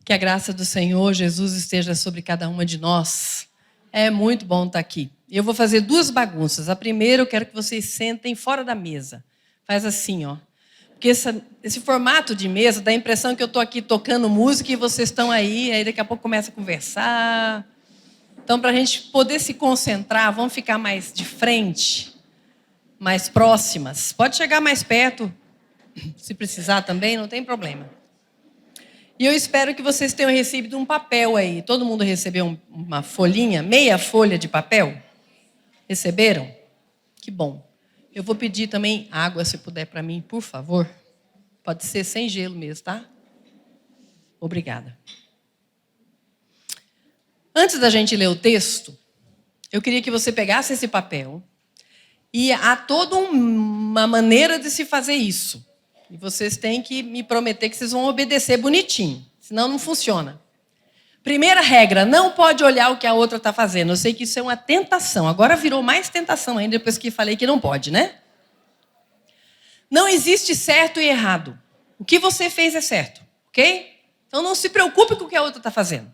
Que a graça do Senhor Jesus esteja sobre cada uma de nós. É muito bom estar aqui. Eu vou fazer duas bagunças. A primeira, eu quero que vocês sentem fora da mesa. Faz assim, ó. Porque esse formato de mesa dá a impressão que eu estou aqui tocando música e vocês estão aí daqui a pouco começa a conversar. Então, para a gente poder se concentrar, vamos ficar mais de frente, mais próximas. Pode chegar mais perto, se precisar também, não tem problema. E eu espero que vocês tenham recebido um papel aí. Todo mundo recebeu uma folhinha, meia folha de papel? Receberam? Que bom. Eu vou pedir também água, se puder, para mim, por favor. Pode ser sem gelo mesmo, tá? Obrigada. Antes da gente ler o texto, eu queria que você pegasse esse papel. E há toda uma maneira de se fazer isso. E vocês têm que me prometer que vocês vão obedecer bonitinho. Senão não funciona. Primeira regra, não pode olhar o que a outra está fazendo. Eu sei que isso é uma tentação. Agora virou mais tentação ainda, depois que falei que não pode, né? Não existe certo e errado. O que você fez é certo, ok? Então não se preocupe com o que a outra está fazendo.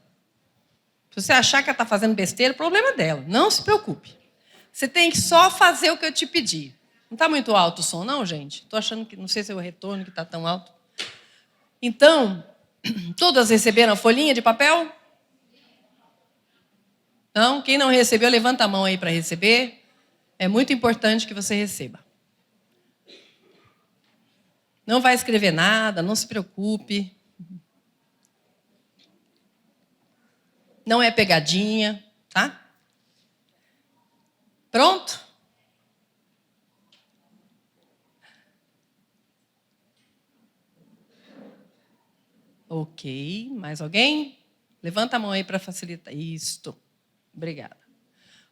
Se você achar que ela está fazendo besteira, o problema é dela. Não se preocupe. Você tem que só fazer o que eu te pedi. Não está muito alto o som, não, gente? Estou achando que, não sei se é o retorno que está tão alto. Então, todas receberam a folhinha de papel? Não? Quem não recebeu, levanta a mão aí para receber. É muito importante que você receba. Não vai escrever nada, não se preocupe. Não é pegadinha, tá? Pronto? Ok, mais alguém? Levanta a mão aí para facilitar. Isto. Obrigada.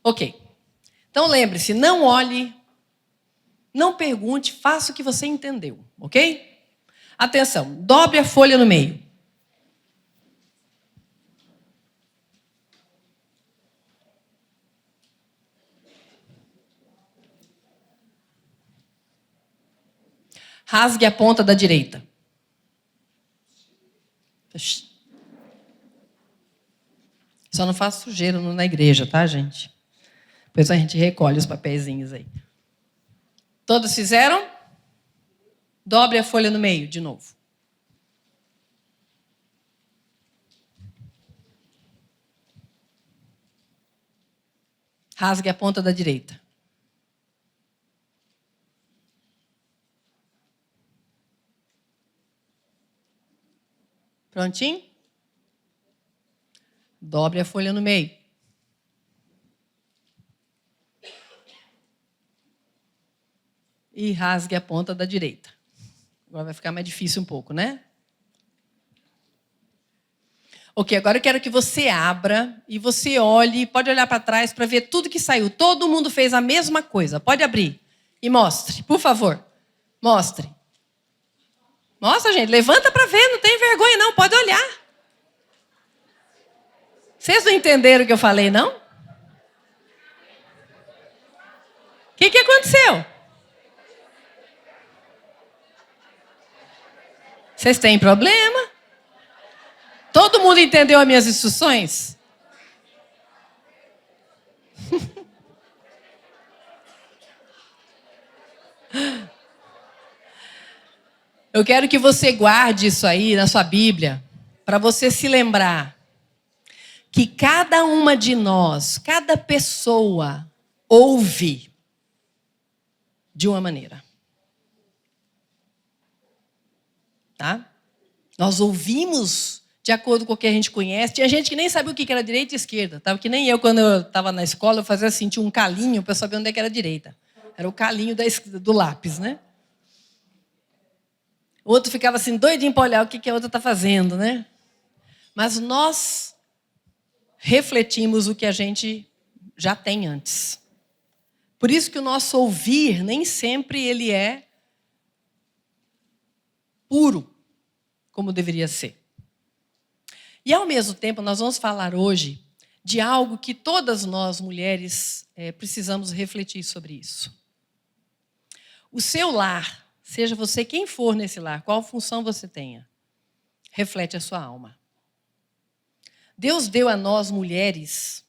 Ok. Então lembre-se, não olhe, não pergunte, faça o que você entendeu, ok? Atenção, dobre a folha no meio. Rasgue a ponta da direita. Só não faça sujeira na igreja, tá, gente? Depois a gente recolhe os papeizinhos aí. Todos fizeram? Dobre a folha no meio, de novo. Rasgue a ponta da direita. Prontinho? Dobre a folha no meio. E rasgue a ponta da direita. Agora vai ficar mais difícil um pouco, né? Ok, agora eu quero que você abra e você olhe, pode olhar para trás para ver tudo que saiu. Todo mundo fez a mesma coisa. Pode abrir e mostre, por favor. Mostre. Mostra, gente. Levanta para ver, não tem vergonha não, pode olhar. Vocês não entenderam o que eu falei, não? O que aconteceu? Vocês têm problema? Todo mundo entendeu as minhas instruções? Eu quero que você guarde isso aí na sua Bíblia, para você se lembrar que cada uma de nós, cada pessoa, ouve de uma maneira. Tá? Nós ouvimos de acordo com o que a gente conhece. Tinha gente que nem sabia o que era direita e esquerda. Tá? Que nem eu, quando eu estava na escola, eu fazia assim, tinha um calinho para saber onde é que era a direita. Era o calinho do lápis, né? O outro ficava assim, doidinho para olhar o que a outra está fazendo, né? Mas nós refletimos o que a gente já tem antes. Por isso que o nosso ouvir nem sempre ele é puro, como deveria ser. E ao mesmo tempo nós vamos falar hoje de algo que todas nós mulheres precisamos refletir sobre isso. O seu lar, seja você quem for nesse lar, qual função você tenha, reflete a sua alma. Deus deu a nós mulheres,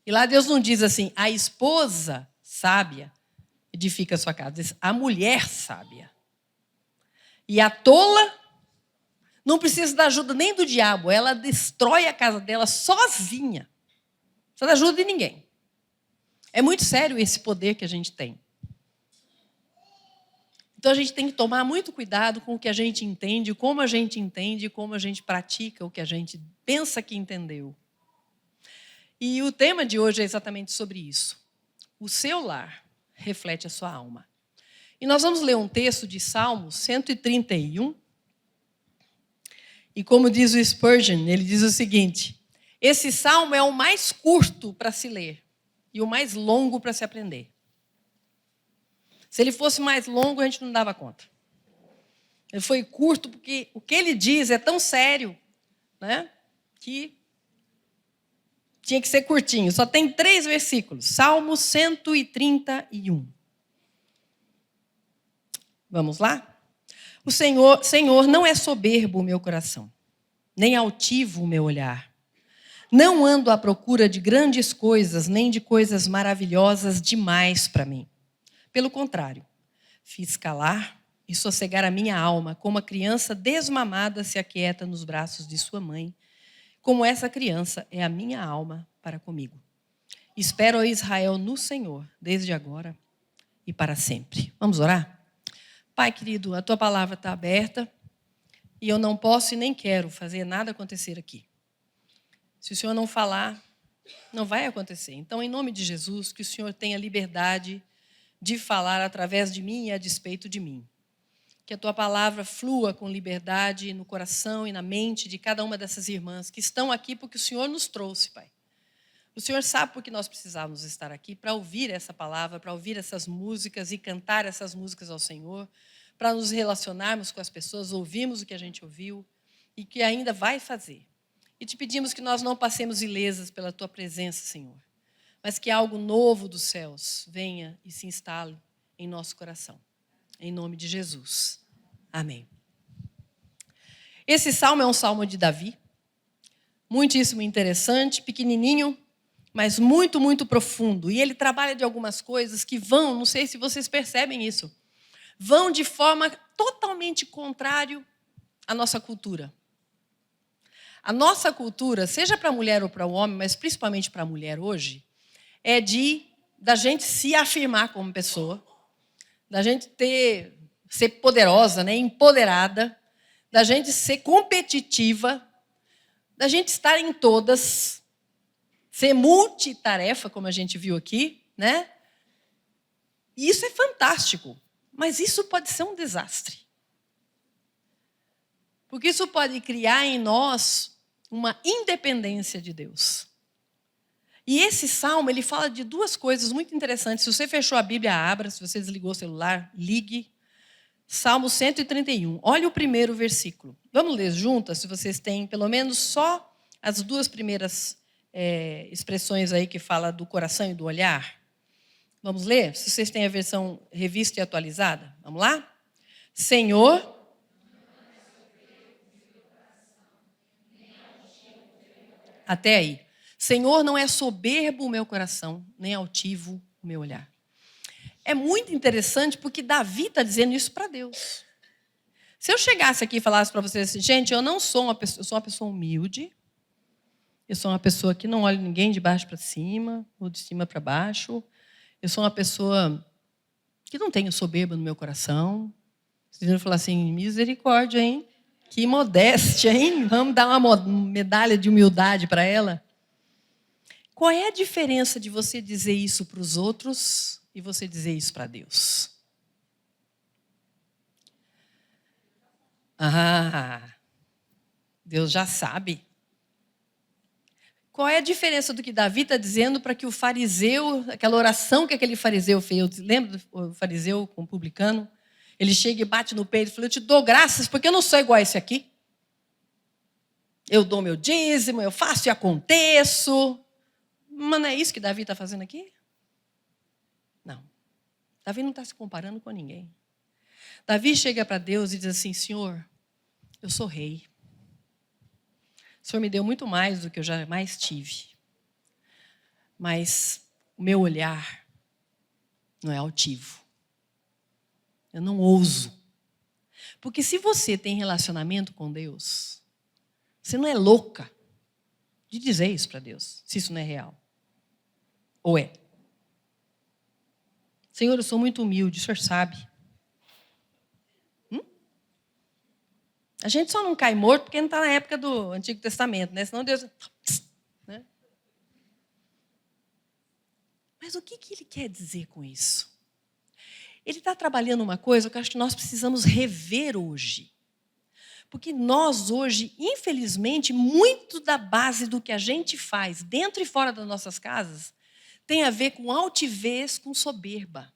e lá Deus não diz assim, a esposa sábia edifica a sua casa, diz a mulher sábia. E a tola não precisa da ajuda nem do diabo, ela destrói a casa dela sozinha, não precisa da ajuda de ninguém. É muito sério esse poder que a gente tem. Então a gente tem que tomar muito cuidado com o que a gente entende, como a gente entende, como a gente pratica o que a gente pensa que entendeu. E o tema de hoje é exatamente sobre isso. O seu lar reflete a sua alma. E nós vamos ler um texto de Salmos 131. E como diz o Spurgeon, ele diz o seguinte: esse salmo é o mais curto para se ler e o mais longo para se aprender. Se ele fosse mais longo, a gente não dava conta. Ele foi curto porque o que ele diz é tão sério, né, que tinha que ser curtinho. Só tem 3 versículos. Salmo 131. Vamos lá? O Senhor não é soberbo o meu coração, nem altivo o meu olhar. Não ando à procura de grandes coisas, nem de coisas maravilhosas demais para mim. Pelo contrário, fiz calar e sossegar a minha alma, como a criança desmamada se aquieta nos braços de sua mãe. Como essa criança é a minha alma para comigo. Espero, ó Israel, no Senhor, desde agora e para sempre. Vamos orar? Pai querido, a tua palavra está aberta e eu não posso e nem quero fazer nada acontecer aqui. Se o Senhor não falar, não vai acontecer. Então, em nome de Jesus, que o Senhor tenha liberdade de falar através de mim e a despeito de mim. Que a tua palavra flua com liberdade no coração e na mente de cada uma dessas irmãs que estão aqui porque o Senhor nos trouxe, Pai. O Senhor sabe por que nós precisávamos estar aqui, para ouvir essa palavra, para ouvir essas músicas e cantar essas músicas ao Senhor, para nos relacionarmos com as pessoas, ouvirmos o que a gente ouviu e que ainda vai fazer. E te pedimos que nós não passemos ilesas pela tua presença, Senhor, mas que algo novo dos céus venha e se instale em nosso coração. Em nome de Jesus. Amém. Esse salmo é um salmo de Davi, muitíssimo interessante, pequenininho, mas muito, muito profundo. E ele trabalha de algumas coisas que vão, não sei se vocês percebem isso, vão de forma totalmente contrária à nossa cultura. A nossa cultura, seja para a mulher ou para o homem, mas principalmente para a mulher hoje, é da gente se afirmar como pessoa, da gente ser poderosa, né, empoderada, da gente ser competitiva, da gente estar em todas, ser multitarefa, como a gente viu aqui, né? E isso é fantástico, mas isso pode ser um desastre. Porque isso pode criar em nós uma independência de Deus. E esse salmo, ele fala de 2 coisas muito interessantes. Se você fechou a Bíblia, abra. Se você desligou o celular, ligue. Salmo 131. Olha o primeiro versículo. Vamos ler juntas, se vocês têm pelo menos só as 2 primeiras expressões aí que fala do coração e do olhar. Vamos ler? Se vocês têm a versão revista e atualizada. Vamos lá? Senhor... Até aí. Senhor, não é soberbo o meu coração, nem altivo o meu olhar. É muito interessante porque Davi está dizendo isso para Deus. Se eu chegasse aqui e falasse para vocês assim, gente, eu sou uma pessoa humilde, eu sou uma pessoa que não olha ninguém de baixo para cima, ou de cima para baixo, eu sou uma pessoa que não tenho soberba no meu coração. Vocês vão falar assim, misericórdia, hein? Que modéstia, hein? Vamos dar uma medalha de humildade para ela. Qual é a diferença de você dizer isso para os outros e você dizer isso para Deus? Deus já sabe. Qual é a diferença do que Davi está dizendo para que o fariseu, aquela oração que aquele fariseu fez, lembra do fariseu com o publicano? Ele chega e bate no peito e fala, eu te dou graças porque eu não sou igual a esse aqui. Eu dou meu dízimo, eu faço e aconteço. Mas não é isso que Davi está fazendo aqui? Não. Davi não está se comparando com ninguém. Davi chega para Deus e diz assim, Senhor, eu sou rei. O Senhor me deu muito mais do que eu jamais tive. Mas o meu olhar não é altivo. Eu não ouso. Porque se você tem relacionamento com Deus, você não é louca de dizer isso para Deus, se isso não é real. Ou é? Senhor, eu sou muito humilde, o Senhor sabe. A gente só não cai morto porque não está na época do Antigo Testamento, né? Senão Deus... Né? Mas o que ele quer dizer com isso? Ele está trabalhando uma coisa que eu acho que nós precisamos rever hoje. Porque nós hoje, infelizmente, muito da base do que a gente faz dentro e fora das nossas casas tem a ver com altivez, com soberba.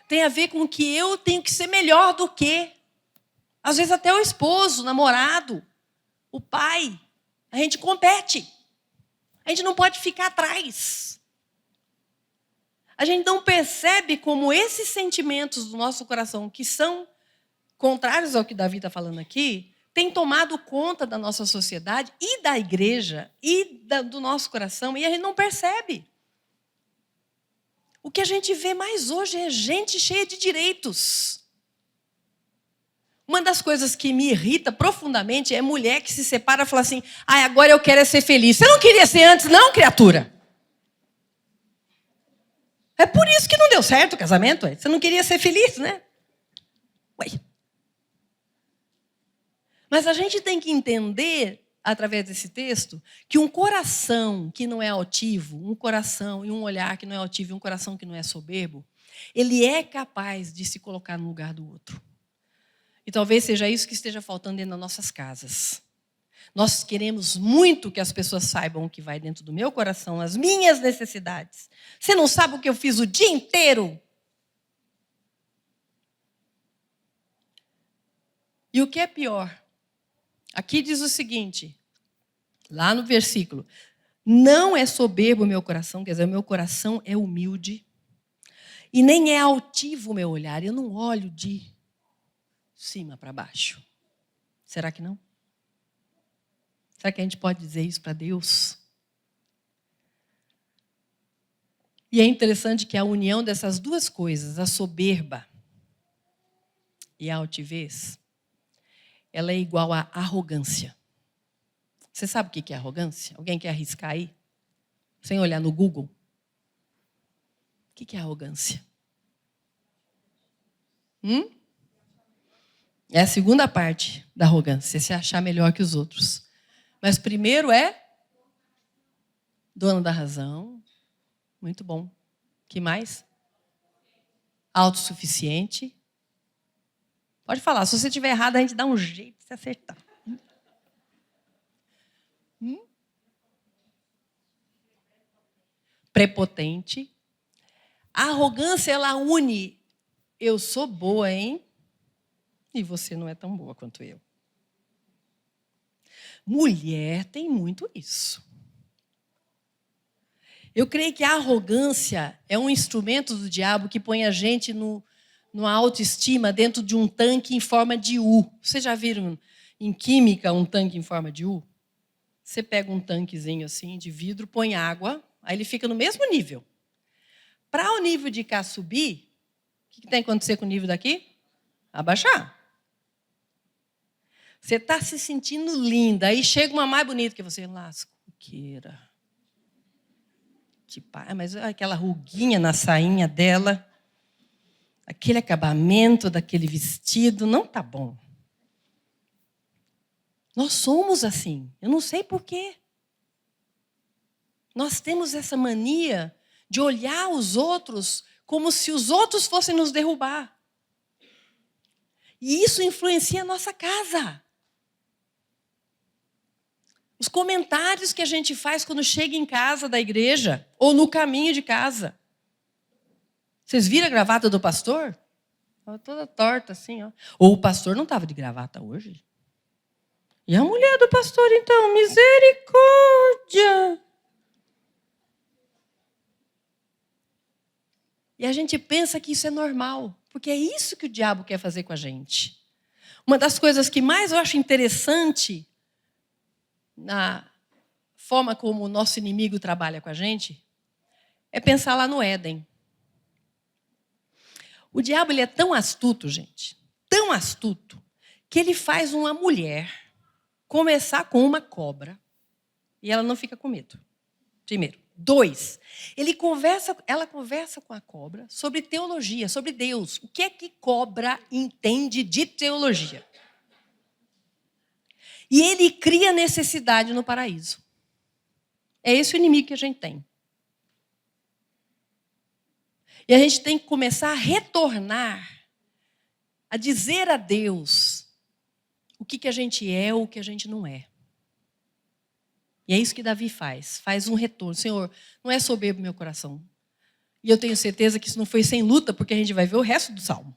Tem a ver com que eu tenho que ser melhor do que. Às vezes até o esposo, o namorado, o pai. A gente compete. A gente não pode ficar atrás. A gente não percebe como esses sentimentos do nosso coração, que são contrários ao que Davi está falando aqui, têm tomado conta da nossa sociedade e da igreja e do nosso coração, e a gente não percebe. O que a gente vê mais hoje é gente cheia de direitos. Uma das coisas que me irrita profundamente é mulher que se separa e fala assim, agora eu quero ser feliz. Você não queria ser antes, não, criatura? É por isso que não deu certo o casamento. Você não queria ser feliz, né? Ué. Mas a gente tem que entender, através desse texto, que um coração que não é altivo, um coração e um olhar que não é altivo e um coração que não é soberbo, ele é capaz de se colocar no lugar do outro. E talvez seja isso que esteja faltando dentro das nossas casas. Nós queremos muito que as pessoas saibam o que vai dentro do meu coração, as minhas necessidades. Você não sabe o que eu fiz o dia inteiro? E o que é pior? Aqui diz o seguinte, lá no versículo, não é soberbo o meu coração, quer dizer, o meu coração é humilde, e nem é altivo o meu olhar, eu não olho de cima para baixo. Será que não? Será que a gente pode dizer isso para Deus? E é interessante que a união dessas duas coisas, a soberba e a altivez, ela é igual à arrogância. Você sabe o que é arrogância? Alguém quer arriscar aí? Sem olhar no Google? O que é arrogância? É a segunda parte da arrogância, se achar melhor que os outros. Mas primeiro é dono da razão. Muito bom. Que mais? Autossuficiente. Pode falar, se você estiver errado, a gente dá um jeito de se acertar. Prepotente. A arrogância, ela une. Eu sou boa, hein? E você não é tão boa quanto eu. Mulher tem muito isso. Eu creio que a arrogância é um instrumento do diabo que põe a gente numa autoestima dentro de um tanque em forma de U. Vocês já viram em química um tanque em forma de U? Você pega um tanquezinho assim de vidro, põe água, aí ele fica no mesmo nível. Para o nível de cá subir, o que tem que acontecer com o nível daqui? Abaixar. Você está se sentindo linda, aí chega uma mais bonita que você, lascoqueira. Mas aquela ruguinha na sainha dela, aquele acabamento daquele vestido, não está bom. Nós somos assim, eu não sei por quê. Nós temos essa mania de olhar os outros como se os outros fossem nos derrubar. E isso influencia a nossa casa. Os comentários que a gente faz quando chega em casa da igreja ou no caminho de casa. Vocês viram a gravata do pastor? Estava toda torta assim, ó. Ou o pastor não estava de gravata hoje? E a mulher do pastor, então, misericórdia! E a gente pensa que isso é normal, porque é isso que o diabo quer fazer com a gente. Uma das coisas que mais eu acho interessante na forma como o nosso inimigo trabalha com a gente é pensar lá no Éden. O diabo ele é tão astuto, gente, tão astuto, que ele faz uma mulher começar com uma cobra e ela não fica com medo. Primeiro. 2, ela conversa com a cobra sobre teologia, sobre Deus. O que é que cobra entende de teologia? E ele cria necessidade no paraíso. É esse o inimigo que a gente tem. E a gente tem que começar a retornar, a dizer a Deus o que a gente é ou o que a gente não é. E é isso que Davi faz. Faz um retorno. Senhor, não é soberbo meu coração. E eu tenho certeza que isso não foi sem luta, porque a gente vai ver o resto do salmo.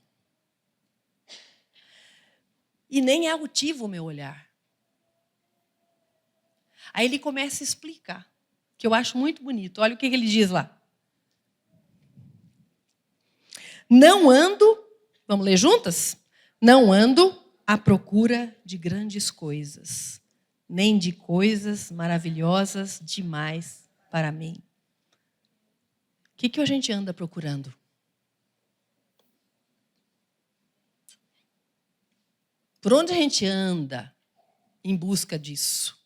E nem é altivo o meu olhar. Aí ele começa a explicar, que eu acho muito bonito. Olha o que ele diz lá. Não ando, vamos ler juntas? Não ando à procura de grandes coisas, nem de coisas maravilhosas demais para mim. O que a gente anda procurando? Por onde a gente anda em busca disso?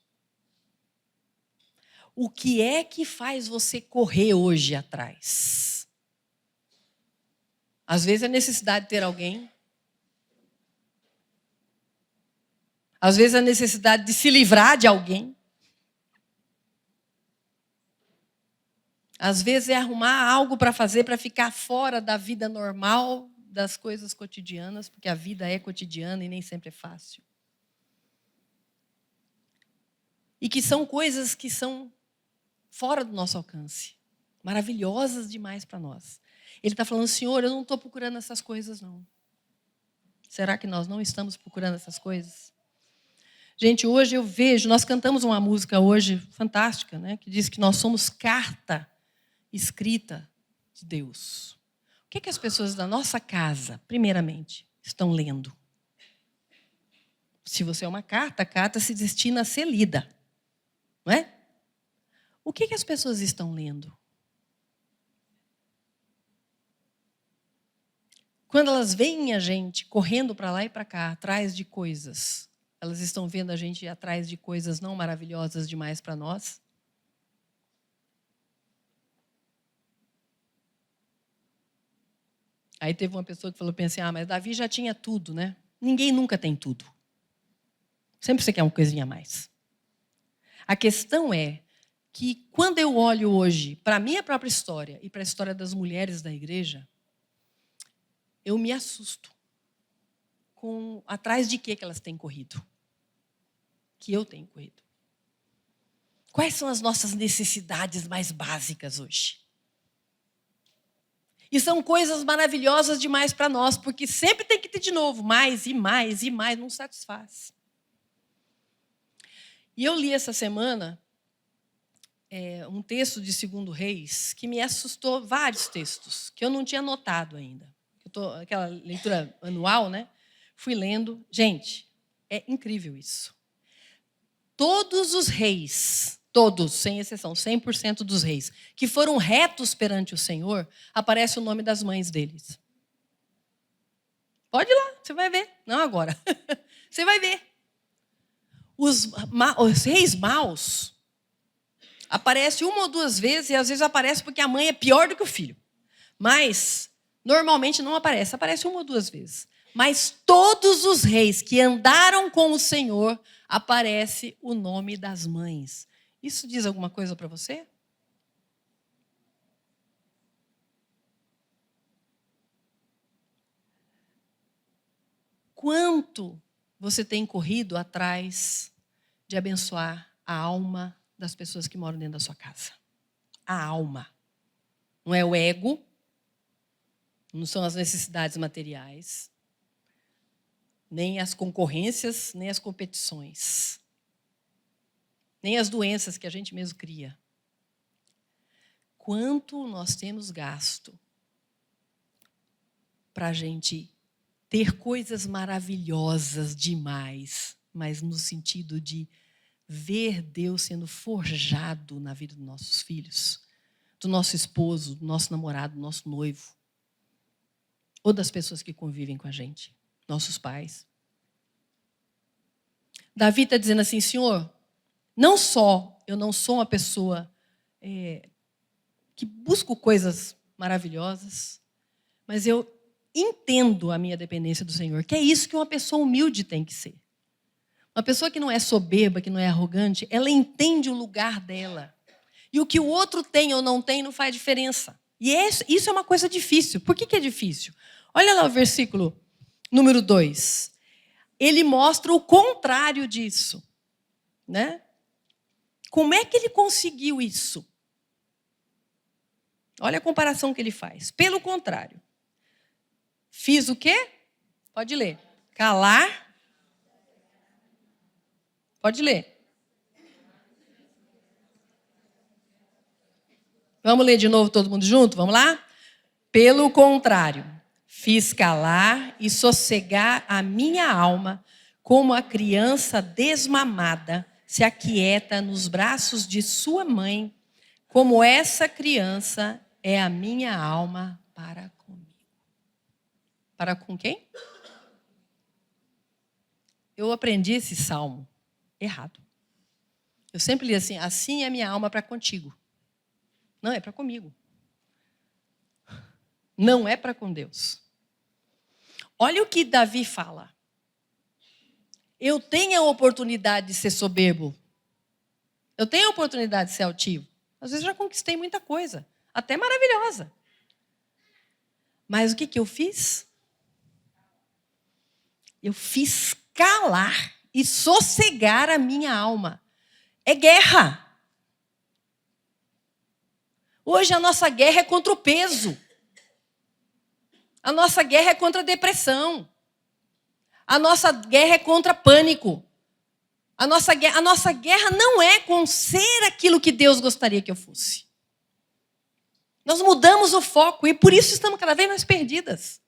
O que é que faz você correr hoje atrás? Às vezes é necessidade de ter alguém. Às vezes é a necessidade de se livrar de alguém. Às vezes é arrumar algo para fazer para ficar fora da vida normal, das coisas cotidianas, porque a vida é cotidiana e nem sempre é fácil. E que são coisas que são fora do nosso alcance, maravilhosas demais para nós. Ele está falando, Senhor, eu não estou procurando essas coisas, não. Será que nós não estamos procurando essas coisas? Gente, hoje eu vejo, nós cantamos uma música hoje fantástica, né, que diz que nós somos carta escrita de Deus. O que as pessoas da nossa casa, primeiramente, estão lendo? Se você é uma carta, a carta se destina a ser lida, não é? O que as pessoas estão lendo? Quando elas veem a gente correndo para lá e para cá, atrás de coisas, elas estão vendo a gente atrás de coisas não maravilhosas demais para nós? Aí teve uma pessoa que falou, pensei, mas Davi já tinha tudo, né? Ninguém nunca tem tudo. Sempre você quer uma coisinha a mais. A questão é que quando eu olho hoje para a minha própria história e para a história das mulheres da igreja, eu me assusto com atrás de que elas têm corrido. Que eu tenho corrido. Quais são as nossas necessidades mais básicas hoje? E são coisas maravilhosas demais para nós, porque sempre tem que ter de novo, mais e mais e mais, não satisfaz. E eu li essa semana um texto de 2 Reis que me assustou, vários textos, que eu não tinha notado ainda. Aquela leitura anual, né? Fui lendo. Gente, é incrível isso. Todos os reis, todos, sem exceção, 100% dos reis, que foram retos perante o Senhor, aparece o nome das mães deles. Pode ir lá, você vai ver. Não agora. Você vai ver. Os reis maus aparecem 1 ou 2 vezes, e às vezes aparece porque a mãe é pior do que o filho. Mas, normalmente não aparece. Aparece 1 ou 2 vezes. Mas todos os reis que andaram com o Senhor, aparece o nome das mães. Isso diz alguma coisa para você? Quanto você tem corrido atrás de abençoar a alma das pessoas que moram dentro da sua casa? A alma. Não é o ego, não são as necessidades materiais, nem as concorrências, nem as competições, nem as doenças que a gente mesmo cria. Quanto nós temos gasto para a gente ter coisas maravilhosas demais, mas no sentido de ver Deus sendo forjado na vida dos nossos filhos, do nosso esposo, do nosso namorado, do nosso noivo, ou das pessoas que convivem com a gente, nossos pais. Davi está dizendo assim, Senhor, não só eu não sou uma pessoa que busco coisas maravilhosas, mas eu entendo a minha dependência do Senhor, que é isso que uma pessoa humilde tem que ser. Uma pessoa que não é soberba, que não é arrogante, ela entende o lugar dela. E o que o outro tem ou não tem não faz diferença. E isso é uma coisa difícil. Por que é difícil? Olha lá o versículo número 2. Ele mostra o contrário disso, né? Como é que ele conseguiu isso? Olha a comparação que ele faz. Pelo contrário, fiz o quê? Pode ler. Calar. Pode ler. Vamos ler de novo todo mundo junto? Vamos lá? Pelo contrário, fiz calar e sossegar a minha alma, como a criança desmamada se aquieta nos braços de sua mãe, como essa criança é a minha alma para comigo. Para com quem? Eu aprendi esse salmo errado. Eu sempre li assim é minha alma para contigo. Não, é para comigo. Não é para com Deus. Olha o que Davi fala. Eu tenho a oportunidade de ser soberbo. Eu tenho a oportunidade de ser altivo. Às vezes já conquistei muita coisa, até maravilhosa. Mas o que eu fiz? Eu fiz calar e sossegar a minha alma. É guerra. Hoje a nossa guerra é contra o peso. A nossa guerra é contra a depressão. A nossa guerra é contra pânico. A nossa guerra não é com ser aquilo que Deus gostaria que eu fosse. Nós mudamos o foco e por isso estamos cada vez mais perdidas.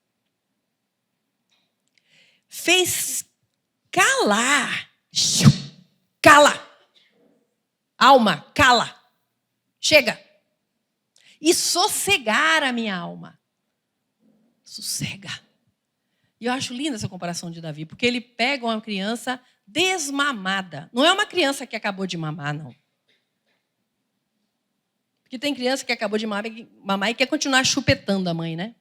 Fez calar. Cala. Alma, cala. Chega. E sossegar a minha alma. Sossega. E eu acho linda essa comparação de Davi, porque ele pega uma criança desmamada. Não é uma criança que acabou de mamar, não. Porque tem criança que acabou de mamar e quer continuar chupetando a mãe, né?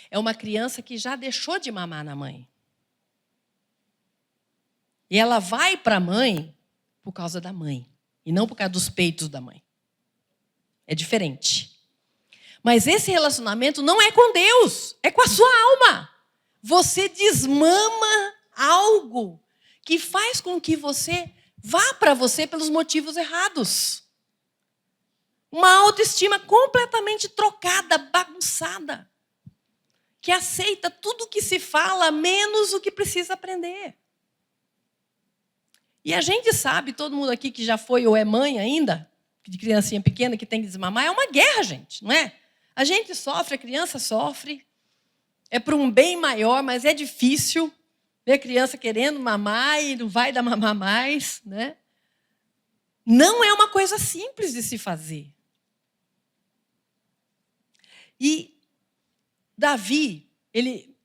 É uma criança que já deixou de mamar na mãe. E ela vai para a mãe por causa da mãe, e não por causa dos peitos da mãe. É diferente. Mas esse relacionamento não é com Deus, é com a sua alma. Você desmama algo que faz com que você vá para você pelos motivos errados. Uma autoestima completamente trocada, bagunçada, que aceita tudo o que se fala, menos o que precisa aprender. E a gente sabe, todo mundo aqui que já foi ou é mãe ainda, de criancinha pequena que tem que desmamar, é uma guerra, gente, não é? A gente sofre, a criança sofre, é por um bem maior, mas é difícil ver a criança querendo mamar e não vai dar mamar mais, né? Não é uma coisa simples de se fazer. E Davi, ele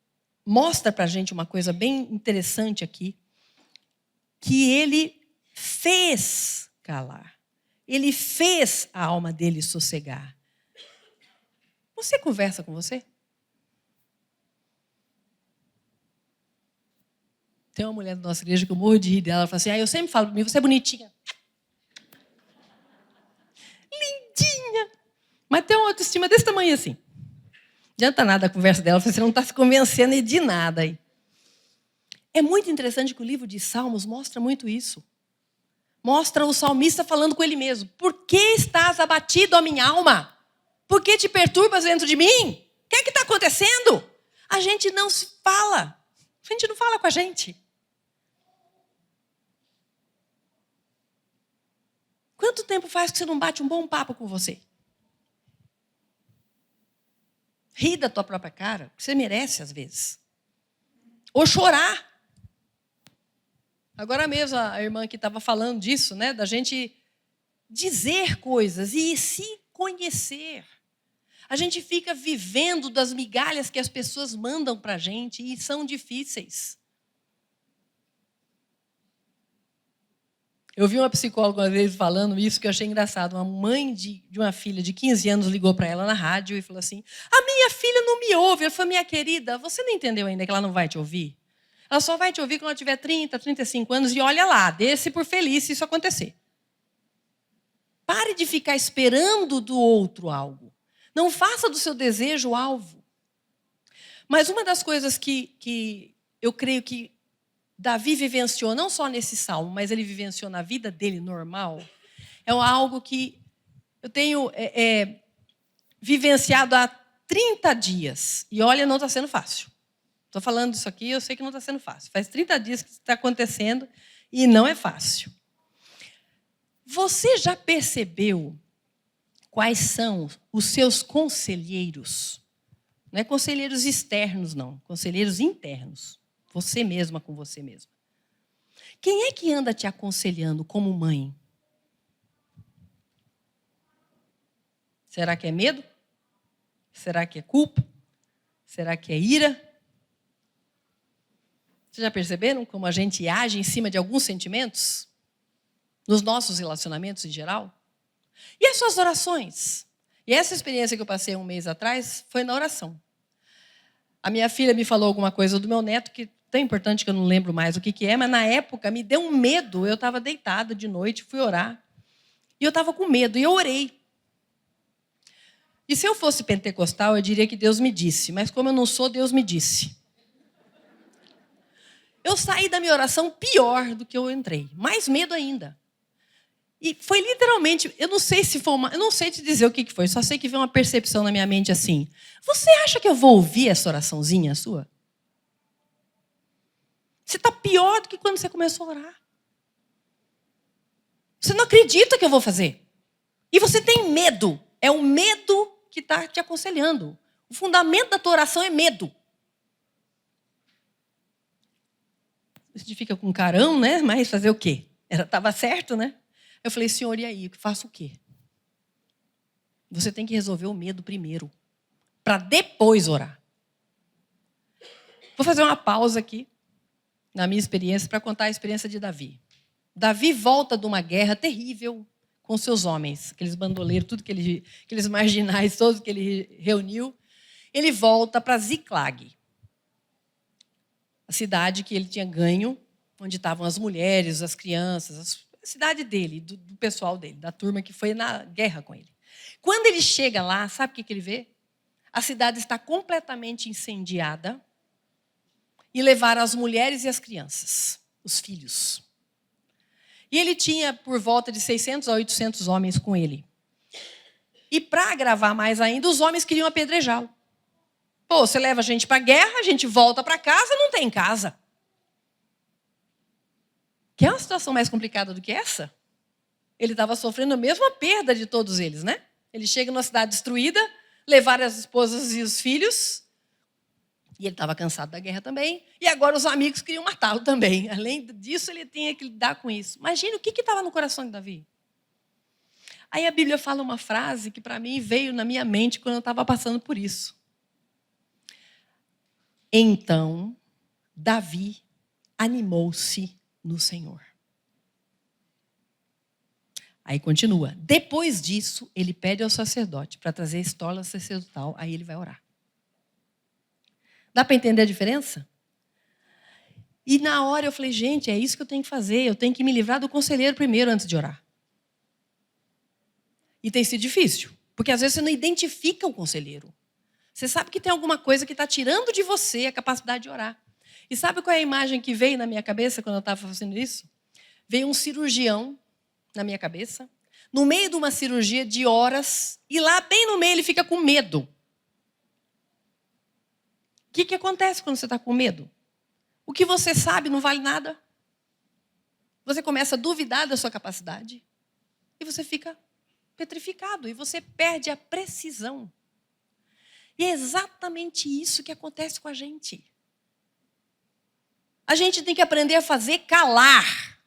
mostra para a gente uma coisa bem interessante aqui, que ele fez calar. Ele fez a alma dele sossegar. Você conversa com você? Tem uma mulher da nossa igreja que eu morro de rir dela. Ela fala assim, eu sempre falo para mim, você é bonitinha. Lindinha. Mas tem uma autoestima desse tamanho assim. Não adianta nada a conversa dela, você não está se convencendo de nada aí. É muito interessante que o livro de Salmos mostra muito isso. Mostra o salmista falando com ele mesmo. Por que estás abatido, ó minha alma? Por que te perturbas dentro de mim? O que é que está acontecendo? A gente não se fala. A gente não fala com a gente. Quanto tempo faz que você não bate um bom papo com você? Rir da tua própria cara, que você merece às vezes. Ou chorar. Agora mesmo a irmã que estava falando disso, né? Da gente dizer coisas e se conhecer. A gente fica vivendo das migalhas que as pessoas mandam para a gente e são difíceis. Eu vi uma psicóloga uma vez falando isso que eu achei engraçado. Uma mãe de uma filha de 15 anos ligou para ela na rádio e falou assim: a minha filha não me ouve. Ela falou: minha querida, você não entendeu ainda que ela não vai te ouvir? Ela só vai te ouvir quando ela tiver 30, 35 anos e olha lá, dê-se por feliz se isso acontecer. Pare de ficar esperando do outro algo. Não faça do seu desejo alvo. Mas uma das coisas que eu creio que Davi vivenciou, não só nesse salmo, mas ele vivenciou na vida dele normal, é algo que eu tenho vivenciado há 30 dias. E olha, não está sendo fácil. Estou falando disso aqui, eu sei que não está sendo fácil. Faz 30 dias que isso está acontecendo e não é fácil. Você já percebeu quais são os seus conselheiros? Não é conselheiros externos, não. Conselheiros internos. Você mesma com você mesma. Quem é que anda te aconselhando como mãe? Será que é medo? Será que é culpa? Será que é ira? Vocês já perceberam como a gente age em cima de alguns sentimentos? Nos nossos relacionamentos em geral? E as suas orações? E essa experiência que eu passei um mês atrás foi na oração. A minha filha me falou alguma coisa do meu neto que é tão importante que eu não lembro mais o que é, mas na época me deu um medo. Eu estava deitada de noite, fui orar. E eu estava com medo, e eu orei. E se eu fosse pentecostal, eu diria que Deus me disse. Mas como eu não sou, Deus me disse. Eu saí da minha oração pior do que eu entrei. Mais medo ainda. E foi literalmente, eu não sei se foi eu não sei te dizer o que foi, só sei que veio uma percepção na minha mente assim: você acha que eu vou ouvir essa oraçãozinha sua? Você está pior do que quando você começou a orar. Você não acredita que eu vou fazer. E você tem medo. É o medo que está te aconselhando. O fundamento da tua oração é medo. A gente fica com carão, né? Mas fazer o quê? Estava certo, né? Eu falei: Senhor, e aí? Faço o quê? Você tem que resolver o medo primeiro, para depois orar. Vou fazer uma pausa aqui, na minha experiência, para contar a experiência de Davi. Davi volta de uma guerra terrível com seus homens, aqueles bandoleiros, aqueles marginais, todos que ele reuniu. Ele volta para Ziclag, a cidade que ele tinha ganho, onde estavam as mulheres, as crianças, a cidade dele, do pessoal dele, da turma que foi na guerra com ele. Quando ele chega lá, sabe o que ele vê? A cidade está completamente incendiada e levaram as mulheres e as crianças, os filhos. E ele tinha por volta de 600 a 800 homens com ele. E para agravar mais ainda, os homens queriam apedrejá-lo. Pô, você leva a gente para a guerra, a gente volta para casa, não tem casa. Quer uma situação mais complicada do que essa? Ele estava sofrendo a mesma perda de todos eles, né? Ele chega numa cidade destruída, levaram as esposas e os filhos, e ele estava cansado da guerra também, e agora os amigos queriam matá-lo também. Além disso, ele tinha que lidar com isso. Imagina o que estava no coração de Davi. Aí a Bíblia fala uma frase que para mim veio na minha mente quando eu estava passando por isso. Então, Davi animou-se no Senhor. Aí continua. Depois disso, ele pede ao sacerdote para trazer a estola sacerdotal, aí ele vai orar. Dá para entender a diferença? E na hora eu falei: gente, é isso que eu tenho que fazer. Eu tenho que me livrar do conselheiro primeiro antes de orar. E tem sido difícil, porque às vezes você não identifica o conselheiro. Você sabe que tem alguma coisa que está tirando de você a capacidade de orar. E sabe qual é a imagem que veio na minha cabeça quando eu estava fazendo isso? Veio um cirurgião na minha cabeça, no meio de uma cirurgia de horas, e lá bem no meio ele fica com medo. O que acontece quando você está com medo? O que você sabe não vale nada. Você começa a duvidar da sua capacidade e você fica petrificado e você perde a precisão. E é exatamente isso que acontece com a gente. A gente tem que aprender a fazer calar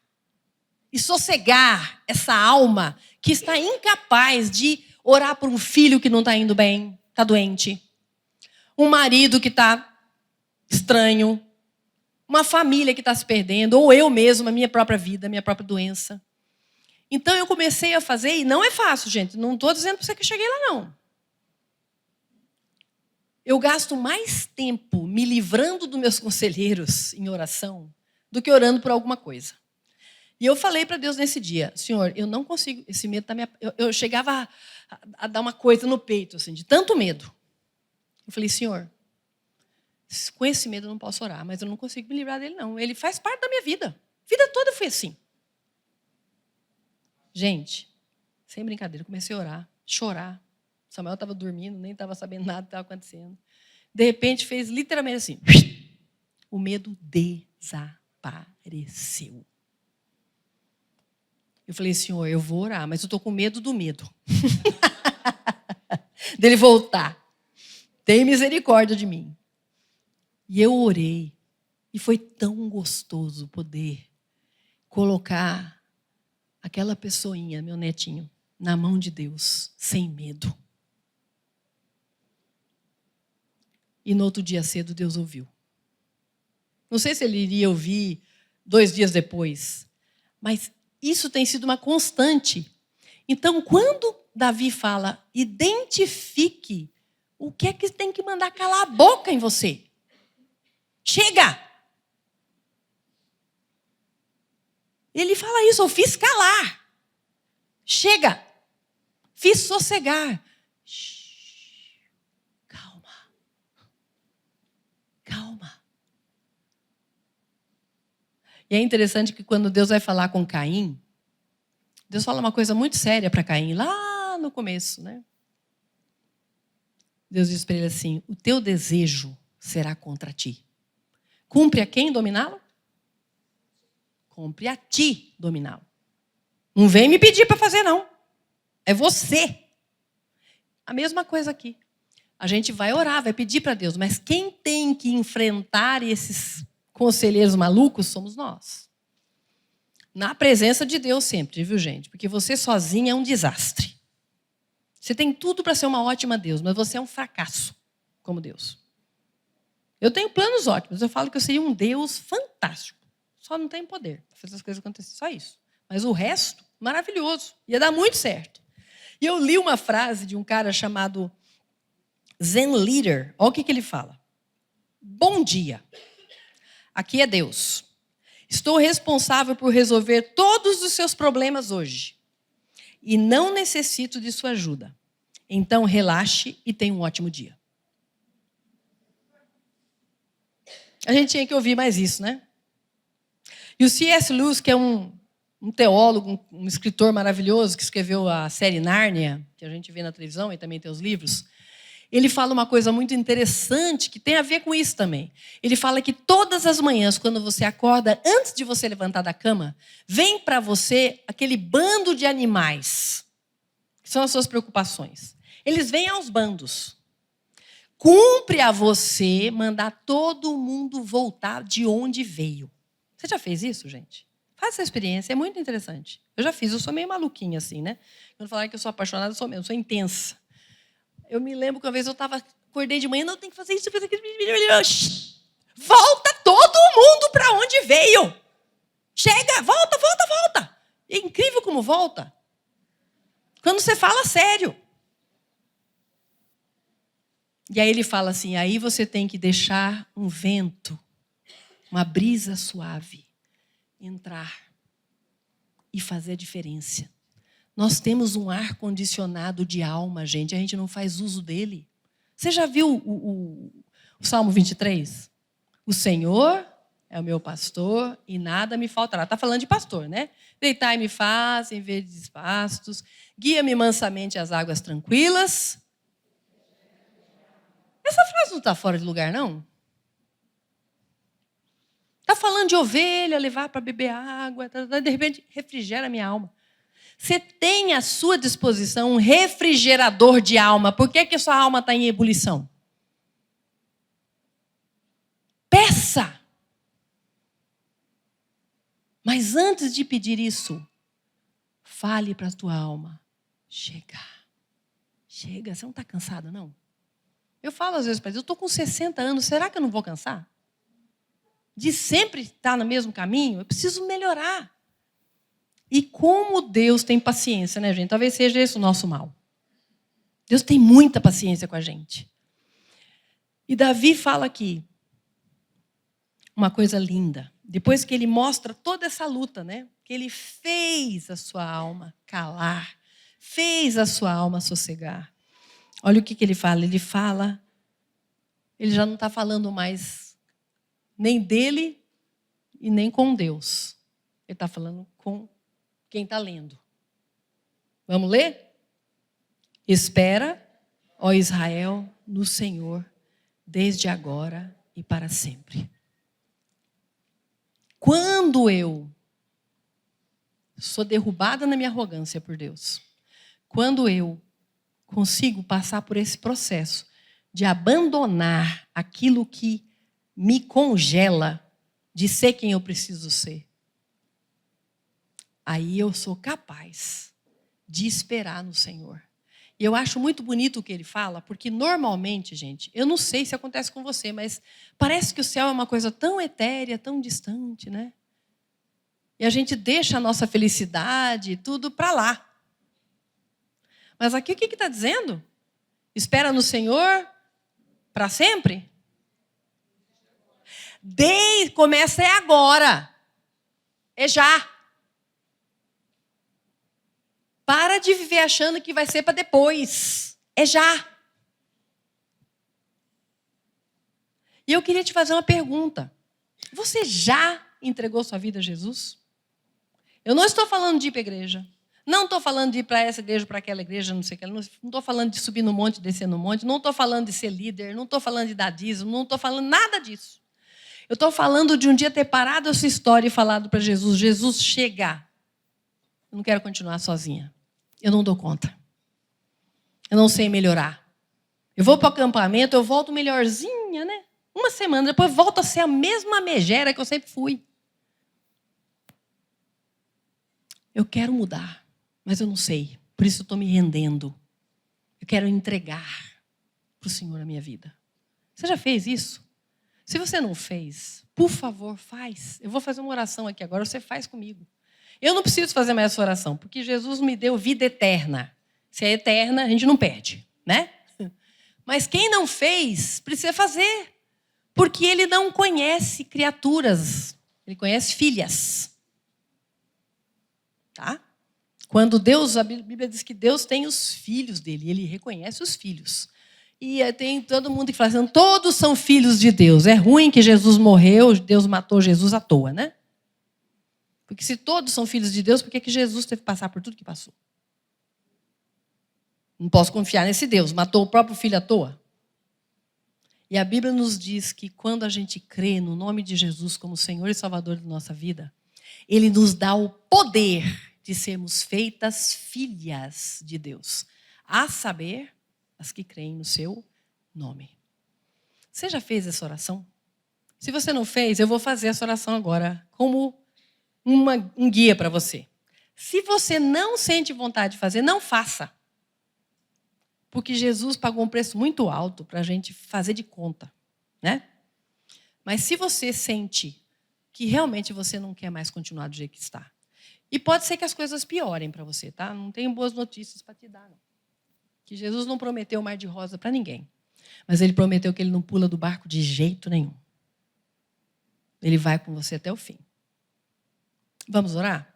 e sossegar essa alma que está incapaz de orar por um filho que não está indo bem, está doente. Um marido que está estranho. Uma família que está se perdendo. Ou eu mesmo, a minha própria vida, a minha própria doença. Então eu comecei a fazer, e não é fácil, gente. Não estou dizendo para você que eu cheguei lá, não. Eu gasto mais tempo me livrando dos meus conselheiros em oração do que orando por alguma coisa. E eu falei para Deus nesse dia, Senhor, eu não consigo, esse medo está me... Eu chegava a dar uma coisa no peito, assim, de tanto medo. Eu falei, Senhor, com esse medo eu não posso orar, mas eu não consigo me livrar dele, não. Ele faz parte da minha vida. A vida toda foi assim. Gente, sem brincadeira, comecei a orar, chorar. Samuel estava dormindo, nem estava sabendo nada que estava acontecendo. De repente, fez literalmente assim. O medo desapareceu. Eu falei, Senhor, eu vou orar, mas eu estou com medo do medo. Dele voltar. Tem misericórdia de mim. E eu orei. E foi tão gostoso poder colocar aquela pessoinha, meu netinho, na mão de Deus, sem medo. E no outro dia cedo, Deus ouviu. Não sei se ele iria ouvir 2 dias depois, mas isso tem sido uma constante. Então, quando Davi fala, identifique o que é que tem que mandar calar a boca em você. Chega! Ele fala isso, eu fiz calar. Chega! Fiz sossegar. Calma. Calma. E é interessante que quando Deus vai falar com Caim, Deus fala uma coisa muito séria para Caim, lá no começo, né? Deus diz para ele assim, o teu desejo será contra ti. Cumpre a quem dominá-lo? Cumpre a ti dominá-lo. Não vem me pedir para fazer, não. É você. A mesma coisa aqui. A gente vai orar, vai pedir para Deus, mas quem tem que enfrentar esses conselheiros malucos somos nós. Na presença de Deus sempre, viu, gente? Porque você sozinha é um desastre. Você tem tudo para ser uma ótima Deus, mas você é um fracasso como Deus. Eu tenho planos ótimos, eu falo que eu seria um Deus fantástico. Só não tenho poder para fazer as coisas acontecerem, só isso. Mas o resto, maravilhoso. Ia dar muito certo. E eu li uma frase de um cara chamado Zen Leader. Olha o que ele fala. Bom dia. Aqui é Deus. Estou responsável por resolver todos os seus problemas hoje. E não necessito de sua ajuda. Então, relaxe e tenha um ótimo dia. A gente tinha que ouvir mais isso, né? E o C.S. Lewis, que é um teólogo, um escritor maravilhoso, que escreveu a série Nárnia, que a gente vê na televisão e também tem os livros, ele fala uma coisa muito interessante que tem a ver com isso também. Ele fala que todas as manhãs, quando você acorda, antes de você levantar da cama, vem para você aquele bando de animais, que são as suas preocupações. Eles vêm aos bandos. Cumpre a você mandar todo mundo voltar de onde veio. Você já fez isso, gente? Faz essa experiência, é muito interessante. Eu já fiz, eu sou meio maluquinha assim, né? Quando falar que eu sou apaixonada, eu sou intensa. Eu me lembro que uma vez eu acordei de manhã, não, tem que fazer isso, fazer aquilo. Volta todo mundo para onde veio. Chega, volta, volta, volta. É incrível como volta. Quando você fala sério. E aí ele fala assim, aí você tem que deixar um vento, uma brisa suave, entrar e fazer a diferença. Nós temos um ar-condicionado de alma, gente. A gente não faz uso dele. Você já viu o Salmo 23? O Senhor é o meu pastor e nada me faltará. Está falando de pastor, né? Deitai-me faz em verdes pastos, guia-me mansamente às águas tranquilas. Essa frase não está fora de lugar, não? Está falando de ovelha, levar para beber água, de repente refrigera a minha alma. Você tem à sua disposição um refrigerador de alma. Por que a sua alma está em ebulição? Mas antes de pedir isso, fale para a tua alma. Chega, você não está cansada, não? Eu falo às vezes para Deus, eu estou com 60 anos, será que eu não vou cansar? De sempre estar no mesmo caminho? Eu preciso melhorar. E como Deus tem paciência, né, gente? Talvez seja esse o nosso mal. Deus tem muita paciência com a gente. E Davi fala aqui uma coisa linda. Depois que ele mostra toda essa luta, né? Que ele fez a sua alma calar, fez a sua alma sossegar. Olha o que ele fala. Ele já não está falando mais nem dele e nem com Deus. Ele está falando com quem está lendo. Vamos ler? Espera, ó Israel, no Senhor, desde agora e para sempre. Quando eu sou derrubada na minha arrogância por Deus, quando eu consigo passar por esse processo de abandonar aquilo que me congela de ser quem eu preciso ser, aí eu sou capaz de esperar no Senhor. E eu acho muito bonito o que ele fala, porque normalmente, gente, eu não sei se acontece com você, mas parece que o céu é uma coisa tão etérea, tão distante, né? E a gente deixa a nossa felicidade, tudo para lá. Mas aqui o que está dizendo? Espera no Senhor para sempre? Começa é agora. É já. Para de viver achando que vai ser para depois. É já. E eu queria te fazer uma pergunta. Você já entregou sua vida a Jesus? Eu não estou falando de ir para a igreja. Não estou falando de ir para essa igreja, para aquela igreja, não sei o que. Não estou falando de subir no monte, descer no monte. Não estou falando de ser líder. Não estou falando de dar dízimo. Não estou falando nada disso. Eu estou falando de um dia ter parado essa história e falado para Jesus, Jesus, chega. Eu não quero continuar sozinha. Eu não dou conta. Eu não sei melhorar. Eu vou para o acampamento, eu volto melhorzinha, né? Uma semana, depois volto a ser a mesma megera que eu sempre fui. Eu quero mudar, mas eu não sei. Por isso eu estou me rendendo. Eu quero entregar para o Senhor a minha vida. Você já fez isso? Se você não fez, por favor, faz. Eu vou fazer uma oração aqui agora, você faz comigo. Eu não preciso fazer mais essa oração, porque Jesus me deu vida eterna. Se é eterna, a gente não perde, né? Mas quem não fez, precisa fazer. Porque ele não conhece criaturas, ele conhece filhas. Tá? Quando Deus, a Bíblia diz que Deus tem os filhos dele, ele reconhece os filhos. E tem todo mundo que fala assim, todos são filhos de Deus. É ruim que Jesus morreu, Deus matou Jesus à toa, né? Porque se todos são filhos de Deus, por que Jesus teve que passar por tudo que passou? Não posso confiar nesse Deus, matou o próprio filho à toa. E a Bíblia nos diz que quando a gente crê no nome de Jesus como Senhor e Salvador da nossa vida, Ele nos dá o poder de sermos feitas filhas de Deus. A saber, as que creem no seu nome. Você já fez essa oração? Se você não fez, eu vou fazer essa oração agora como um guia para você. Se você não sente vontade de fazer, não faça. Porque Jesus pagou um preço muito alto para a gente fazer de conta, né? Mas se você sente que realmente você não quer mais continuar do jeito que está, e pode ser que as coisas piorem para você, tá? Não tenho boas notícias para te dar, não. Que Jesus não prometeu mar de rosa para ninguém, mas Ele prometeu que Ele não pula do barco de jeito nenhum. Ele vai com você até o fim. Vamos orar?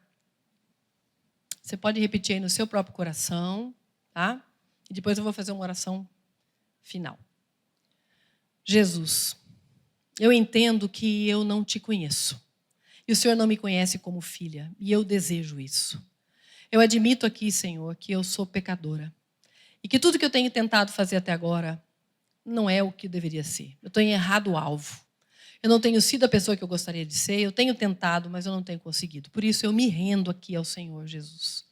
Você pode repetir aí no seu próprio coração, tá? E depois eu vou fazer uma oração final. Jesus, eu entendo que eu não te conheço. E o Senhor não me conhece como filha. E eu desejo isso. Eu admito aqui, Senhor, que eu sou pecadora. E que tudo que eu tenho tentado fazer até agora não é o que deveria ser. Eu tenho errado o alvo. Eu não tenho sido a pessoa que eu gostaria de ser. Eu tenho tentado, mas eu não tenho conseguido. Por isso eu me rendo aqui ao Senhor, Jesus.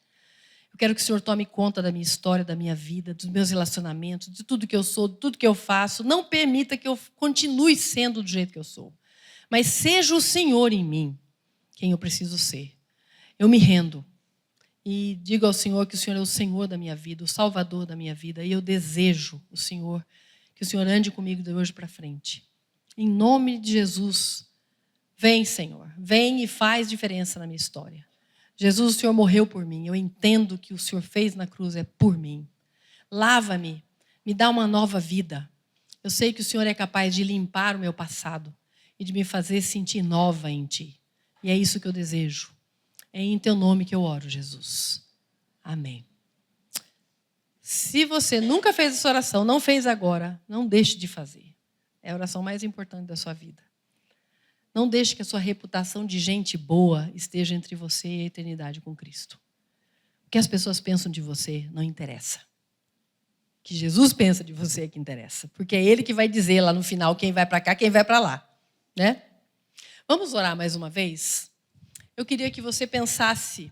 Eu quero que o Senhor tome conta da minha história, da minha vida, dos meus relacionamentos, de tudo que eu sou, de tudo que eu faço. Não permita que eu continue sendo do jeito que eu sou. Mas seja o Senhor em mim. quem eu preciso ser. Eu me rendo e digo ao Senhor que o Senhor é o Senhor da minha vida, o Salvador da minha vida, e eu desejo que o Senhor ande comigo de hoje para frente. Em nome de Jesus, vem, Senhor, vem e faz diferença na minha história. Jesus, o Senhor morreu por mim, eu entendo que o Senhor fez na cruz é por mim. Lava-me, me dá uma nova vida. Eu sei que o Senhor é capaz de limpar o meu passado e de me fazer sentir nova em Ti. E é isso que eu desejo. É em Teu nome que eu oro, Jesus. Amém. Se você nunca fez essa oração, não fez agora, não deixe de fazer. É a oração mais importante da sua vida. Não deixe que a sua reputação de gente boa esteja entre você e a eternidade com Cristo. O que as pessoas pensam de você não interessa. O que Jesus pensa de você é que interessa. Porque é Ele que vai dizer lá no final quem vai para cá, quem vai para lá. Né? Vamos orar mais uma vez? Eu queria que você pensasse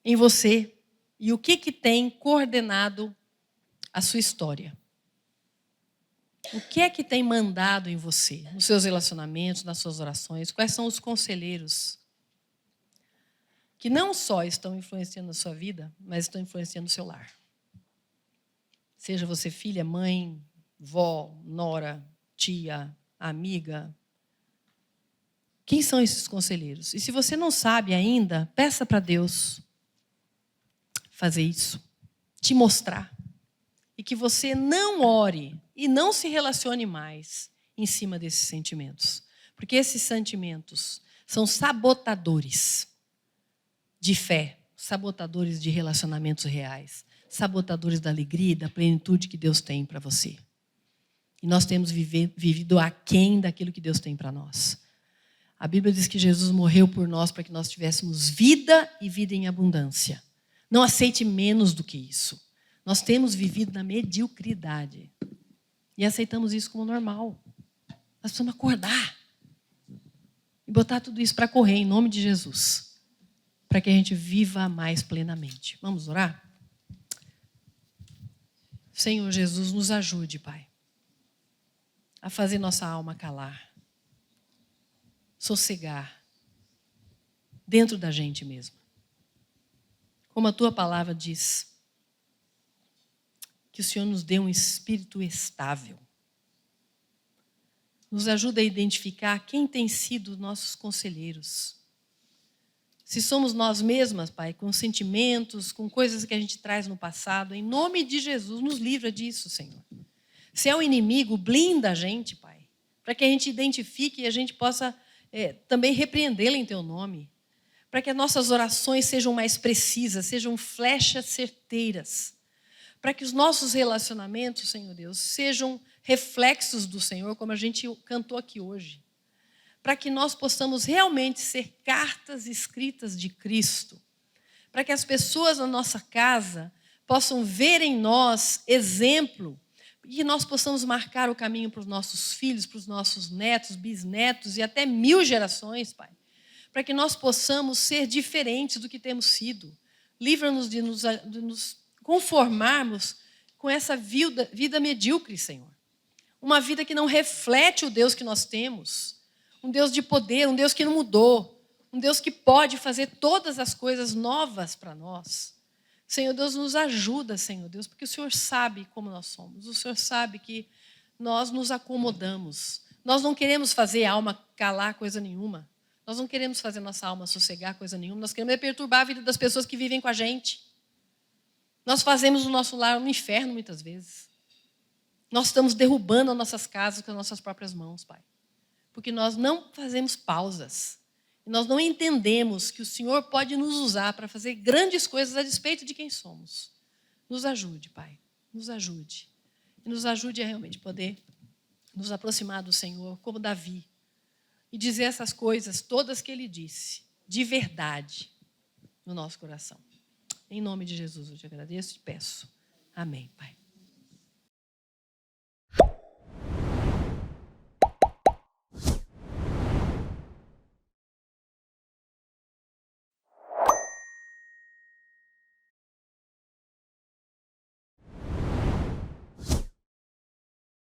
em você e o que tem coordenado a sua história. O que é que tem mandado em você, nos seus relacionamentos, nas suas orações? Quais são os conselheiros que não só estão influenciando a sua vida, mas estão influenciando o seu lar? Seja você filha, mãe, vó, nora, tia, amiga. Quem são esses conselheiros? E se você não sabe ainda, peça para Deus fazer isso, te mostrar. E que você não ore e não se relacione mais em cima desses sentimentos. Porque esses sentimentos são sabotadores de fé, sabotadores de relacionamentos reais, sabotadores da alegria e da plenitude que Deus tem para você. E nós temos vivido aquém daquilo que Deus tem para nós. A Bíblia diz que Jesus morreu por nós para que nós tivéssemos vida e vida em abundância. Não aceite menos do que isso. Nós temos vivido na mediocridade. E aceitamos isso como normal. Nós precisamos acordar. E botar tudo isso para correr em nome de Jesus. Para que a gente viva mais plenamente. Vamos orar? Senhor Jesus, nos ajude, Pai. A fazer nossa alma calar. Sossegar. Dentro da gente mesmo. Como a Tua palavra diz. Que o Senhor nos dê um espírito estável. Nos ajuda a identificar quem tem sido nossos conselheiros. Se somos nós mesmas, Pai, com sentimentos, com coisas que a gente traz no passado, em nome de Jesus, nos livra disso, Senhor. Se é um inimigo, blinda a gente, Pai, para que a gente identifique e a gente possa também repreendê-lo em Teu nome. Para que as nossas orações sejam mais precisas, sejam flechas certeiras. Para que os nossos relacionamentos, Senhor Deus, sejam reflexos do Senhor, como a gente cantou aqui hoje. Para que nós possamos realmente ser cartas escritas de Cristo. Para que as pessoas na nossa casa possam ver em nós exemplo e que nós possamos marcar o caminho para os nossos filhos, para os nossos netos, bisnetos e até 1000 gerações, Pai. Para que nós possamos ser diferentes do que temos sido. Livra-nos de nos conformarmos com essa vida medíocre, Senhor. Uma vida que não reflete o Deus que nós temos. Um Deus de poder, um Deus que não mudou. Um Deus que pode fazer todas as coisas novas para nós. Senhor Deus, nos ajuda, Senhor Deus, porque o Senhor sabe como nós somos. O Senhor sabe que nós nos acomodamos. Nós não queremos fazer a alma calar coisa nenhuma. Nós não queremos fazer nossa alma sossegar coisa nenhuma. Nós queremos perturbar a vida das pessoas que vivem com a gente. Nós fazemos o nosso lar um inferno muitas vezes. Nós estamos derrubando as nossas casas com as nossas próprias mãos, Pai. Porque nós não fazemos pausas. E nós não entendemos que o Senhor pode nos usar para fazer grandes coisas a despeito de quem somos. Nos ajude, Pai. Nos ajude. E nos ajude a realmente poder nos aproximar do Senhor como Davi. E dizer essas coisas todas que Ele disse, de verdade, no nosso coração. Em nome de Jesus eu te agradeço e te peço. Amém, Pai.